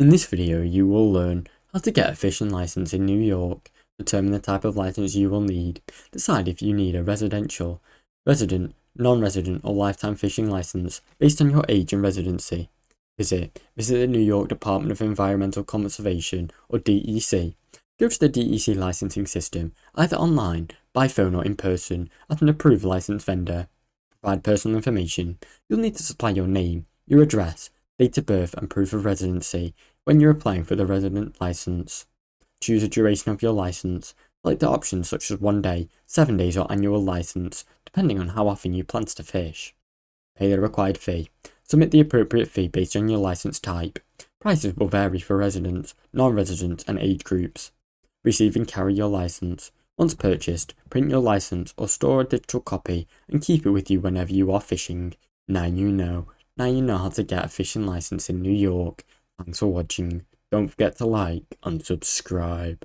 In this video, you will learn how to get a fishing license in New York, determine the type of license you will need, decide if you need a residential, resident, non-resident or lifetime fishing license based on your age and residency. Visit the New York Department of Environmental Conservation or DEC. Go to the DEC licensing system, either online, by phone or in person, at an approved licensed vendor. Provide personal information. You'll need to supply your name, your address, date of birth and proof of residency when you're applying for the resident license. Choose the duration of your license. Select the options such as 1 day, 7 days or annual license, depending on how often you plan to fish. Pay the required fee. Submit the appropriate fee based on your license type. Prices will vary for residents, non-residents and age groups. Receive and carry your license. Once purchased, print your license or store a digital copy and keep it with you whenever you are fishing. Now you know. Now you know how to get a fishing license in New York. Thanks for watching. Don't forget to like and subscribe.